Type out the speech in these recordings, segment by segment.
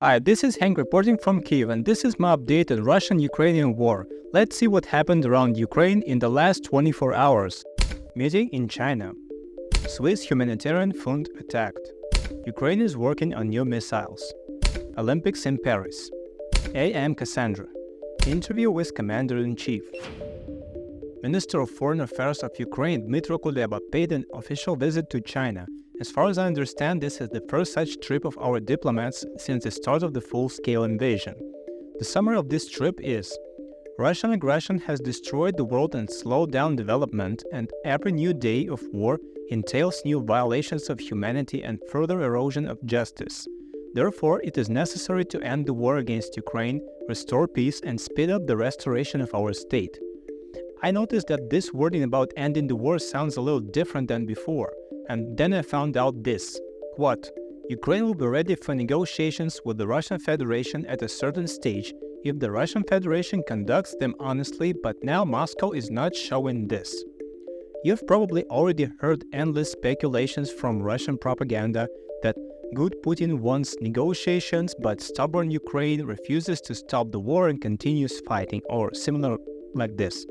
Hi, this is Hank reporting from Kyiv, and this is my update on Russian-Ukrainian war. Let's see what happened around Ukraine in the last 24 hours. Meeting in China. Swiss humanitarian fund attacked. Ukraine is working on new missiles. Olympics in Paris. A.M. Cassandre. Interview with Commander-in-Chief. Minister of Foreign Affairs of Ukraine, Dmytro Kuleba, paid an official visit to China. As far as I understand, this is the first such trip of our diplomats since the start of the full-scale invasion. The summary of this trip is: Russian aggression has destroyed the world and slowed down development, and every new day of war entails new violations of humanity and further erosion of justice. Therefore, it is necessary to end the war against Ukraine, restore peace, and speed up the restoration of our state. I noticed that this wording about ending the war sounds a little different than before. And then I found out this, quote, Ukraine will be ready for negotiations with the Russian Federation at a certain stage if the Russian Federation conducts them honestly, but now Moscow is not showing this. You've probably already heard endless speculations from Russian propaganda that good Putin wants negotiations, but stubborn Ukraine refuses to stop the war and continues fighting, or similar like this.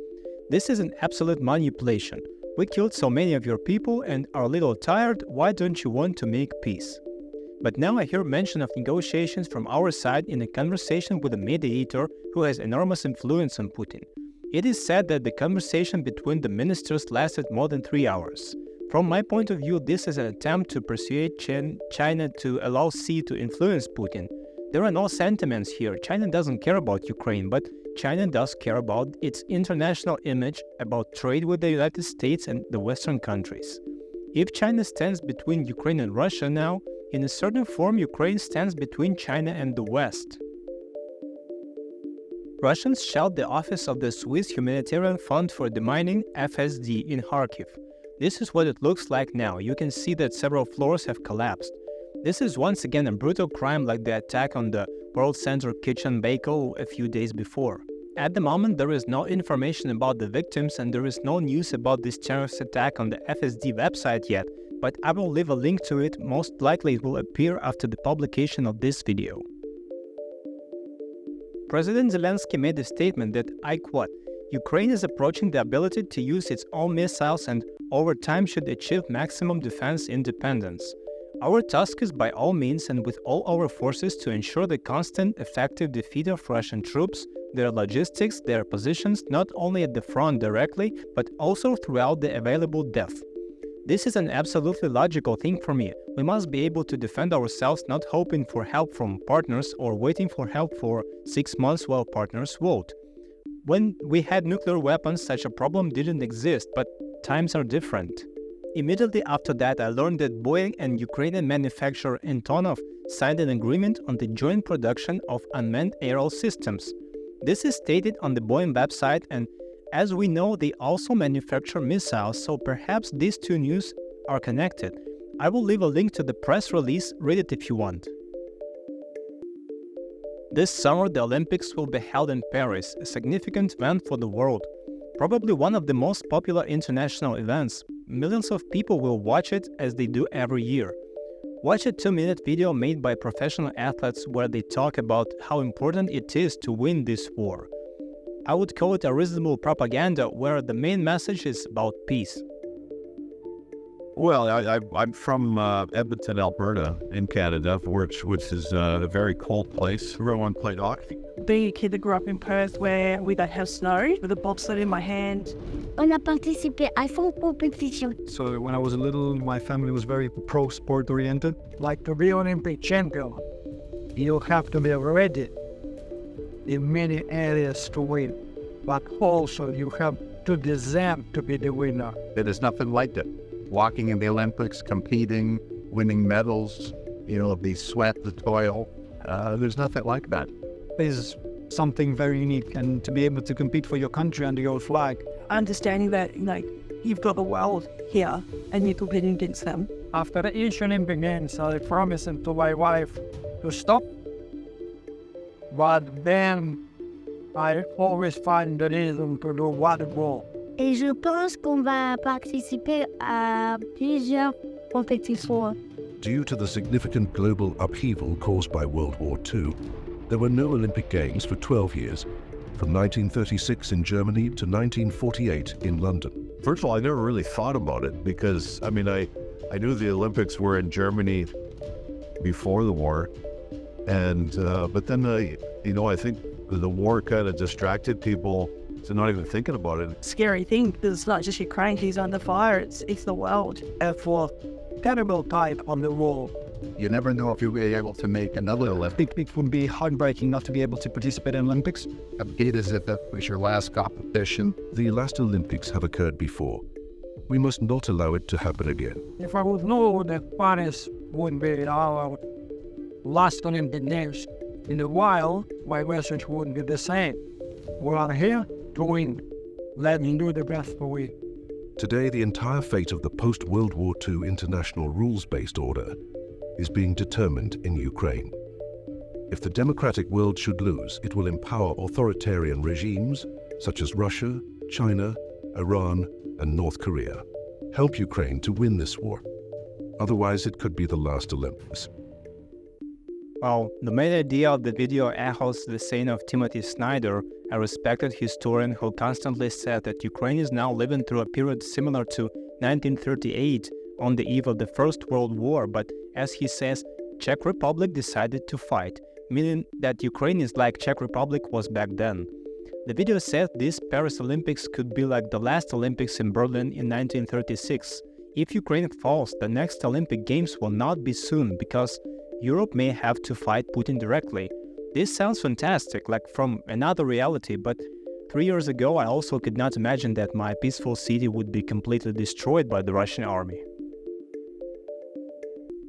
This is an absolute manipulation. We killed so many of your people and are a little tired, why don't you want to make peace? But now I hear mention of negotiations from our side in a conversation with a mediator who has enormous influence on Putin. It is said that the conversation between the ministers lasted more than 3 hours. From my point of view, this is an attempt to persuade China to allow Xi to influence Putin. There are no sentiments here. China doesn't care about Ukraine, but China does care about its international image, about trade with the United States and the Western countries. If China stands between Ukraine and Russia now, in a certain form Ukraine stands between China and the West. Russians shelled the office of the Swiss Humanitarian Fund for Demining (FSD) in Kharkiv. This is what it looks like now. You can see that several floors have collapsed. This is once again a brutal crime like the attack on the World Center Kitchen Bakery a few days before. At the moment, there is no information about the victims and there is no news about this terrorist attack on the FSD website yet, but I will leave a link to it. Most likely it will appear after the publication of this video. President Zelensky made a statement that, I quote, Ukraine is approaching the ability to use its own missiles and over time should achieve maximum defense independence. Our task is by all means and with all our forces to ensure the constant, effective defeat of Russian troops, their logistics, their positions, not only at the front directly, but also throughout the available depth. This is an absolutely logical thing for me. We must be able to defend ourselves, not hoping for help from partners or waiting for help for 6 months while partners vote. When we had nuclear weapons, such a problem didn't exist, but times are different. Immediately after that, I learned that Boeing and Ukrainian manufacturer Antonov signed an agreement on the joint production of unmanned aerial systems. This is stated on the Boeing website, and as we know, they also manufacture missiles, so perhaps these two news are connected. I will leave a link to the press release, read it if you want. This summer, the Olympics will be held in Paris, a significant event for the world. Probably one of the most popular international events. Millions of people will watch it as they do every year. Watch a 2-minute video made by professional athletes where they talk about how important it is to win this war. I would call it a reasonable propaganda where the main message is about peace. Well, I'm from Edmonton, Alberta, in Canada, which is a very cold place. Everyone played hockey. Being a kid that grew up in Perth where we don't have snow, with a bobsled in my hand. On a participé à fond compétition. So when I was little, my family was very pro-sport oriented. Like to be Olympic champion, you have to be ready in many areas to win, but also you have to deserve to be the winner. There is nothing like it. Walking in the Olympics, competing, winning medals, the sweat, the toil. There's nothing like that. Is something very unique, and to be able to compete for your country under your flag. Understanding that, you've got the world here and you're competing against them. After each Olympic Games, I promised to my wife to stop, but then I always find the reason to do one more. Et je pense qu'on va participer à plusieurs compétitions. Due to the significant global upheaval caused by World War II, there were no Olympic Games for 12 years, from 1936 in Germany to 1948 in London. First of all, I never really thought about it because, I knew the Olympics were in Germany before the war, but then I think the war kind of distracted people to not even thinking about it. Scary thing, because it's not just Ukraine who's under fire, it's the world. For terrible type on the wall. You never know if you'll be able to make another Olympic. It would be heartbreaking not to be able to participate in Olympics. It is if that was your last competition. The last Olympics have occurred before. We must not allow it to happen again. If I would know that Paris would be our last Olympic Games, in a while, my message would be the same. We are here to win. Let's do the best we. Today, the entire fate of the post-World War II international rules-based order is being determined in Ukraine. If the democratic world should lose, it will empower authoritarian regimes such as Russia, China, Iran, and North Korea. Help Ukraine to win this war. Otherwise, it could be the last Olympics. Well, the main idea of the video echoes the saying of Timothy Snyder, a respected historian who constantly said that Ukraine is now living through a period similar to 1938 on the eve of the First World War, but as he says, Czech Republic decided to fight, meaning that Ukraine is like Czech Republic was back then. The video said this Paris Olympics could be like the last Olympics in Berlin in 1936. If Ukraine falls, the next Olympic Games will not be soon because Europe may have to fight Putin directly. This sounds fantastic, like from another reality, but 3 years ago I also could not imagine that my peaceful city would be completely destroyed by the Russian army.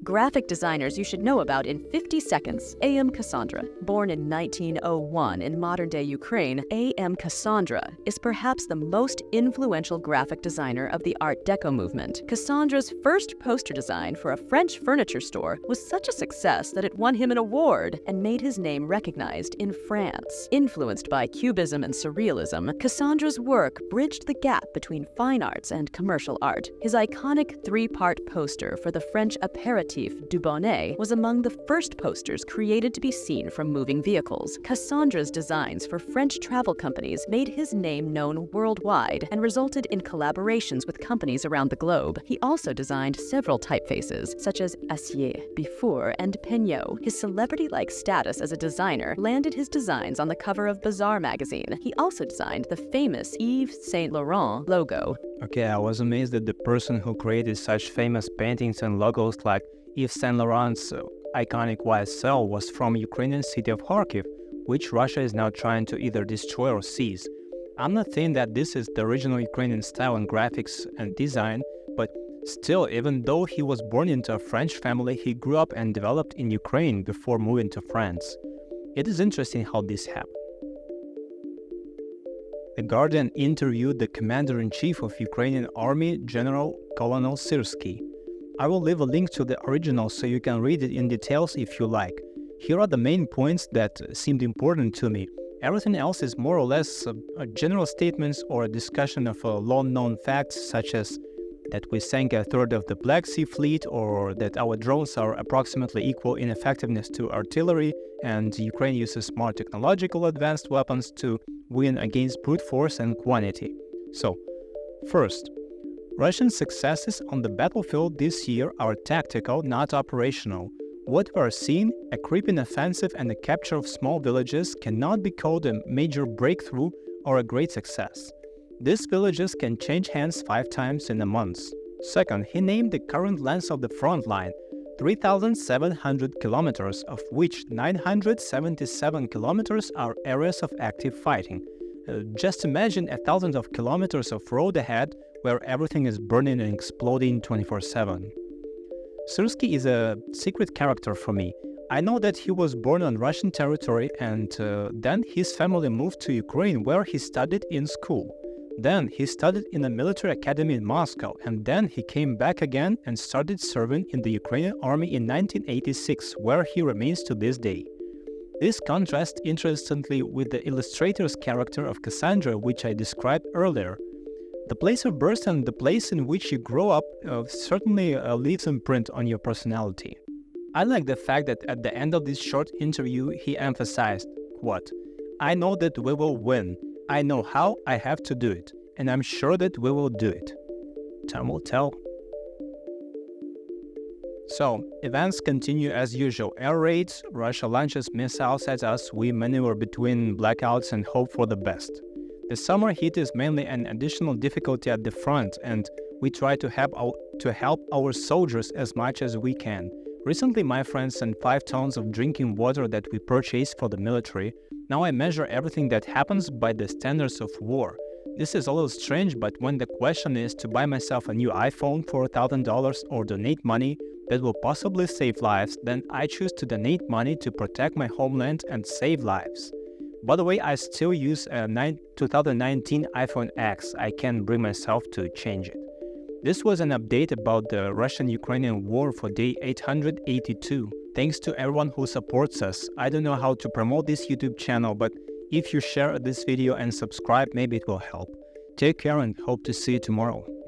Graphic designers you should know about in 50 seconds. A.M. Cassandre. Born in 1901 in modern-day Ukraine, A.M. Cassandre is perhaps the most influential graphic designer of the Art Deco movement. Cassandre's first poster design for a French furniture store was such a success that it won him an award and made his name recognized in France. Influenced by Cubism and Surrealism, Cassandre's work bridged the gap between fine arts and commercial art. His iconic three-part poster for the French aperitif du Bonnet was among the first posters created to be seen from moving vehicles. Cassandre's designs for French travel companies made his name known worldwide and resulted in collaborations with companies around the globe. He also designed several typefaces, such as Acier, Bifour, and Peignot. His celebrity-like status as a designer landed his designs on the cover of Bazaar magazine. He also designed the famous Yves Saint Laurent logo. Okay, I was amazed that the person who created such famous paintings and logos like Yves Saint Laurent's iconic YSL was from Ukrainian city of Kyiv, which Russia is now trying to either destroy or seize. I'm not saying that this is the original Ukrainian style in graphics and design, but still, even though he was born into a French family, he grew up and developed in Ukraine before moving to France. It is interesting how this happened. The Guardian interviewed the commander-in-chief of Ukrainian Army, General Colonel Syrsky. I will leave a link to the original so you can read it in details if you like. Here are the main points that seemed important to me. Everything else is more or less general statements or a discussion of long-known facts such as that we sank a third of the Black Sea Fleet, or that our drones are approximately equal in effectiveness to artillery, and Ukraine uses smart technological advanced weapons to win against brute force and quantity. So, first, Russian successes on the battlefield this year are tactical, not operational. What we are seeing, a creeping offensive and the capture of small villages, cannot be called a major breakthrough or a great success. These villages can change hands 5 times in a month. Second, he named the current length of the front line, 3,700 kilometers, of which 977 kilometers are areas of active fighting. Just imagine 1,000 of kilometers of road ahead where everything is burning and exploding 24/7. Syrsky is a secret character for me. I know that he was born on Russian territory and then his family moved to Ukraine where he studied in school. Then he studied in a military academy in Moscow, and then he came back again and started serving in the Ukrainian army in 1986, where he remains to this day. This contrasts interestingly with the illustrator's character of Cassandre, which I described earlier. The place of birth and the place in which you grow up certainly leaves an imprint on your personality. I like the fact that at the end of this short interview, he emphasized, quote, "I know that we will win. I know how I have to do it, and I'm sure that we will do it. Time will tell." So, events continue as usual. Air raids, Russia launches missiles at us, we maneuver between blackouts and hope for the best. The summer heat is mainly an additional difficulty at the front, and we try to help our soldiers as much as we can. Recently, my friend sent 5 tons of drinking water that we purchased for the military. Now I measure everything that happens by the standards of war. This is a little strange, but when the question is to buy myself a new iPhone for $1,000 or donate money that will possibly save lives, then I choose to donate money to protect my homeland and save lives. By the way, I still use a 2019 iPhone X. I can't bring myself to change it. This was an update about the Russian-Ukrainian war for day 882. Thanks to everyone who supports us. I don't know how to promote this YouTube channel, but if you share this video and subscribe, maybe it will help. Take care and hope to see you tomorrow.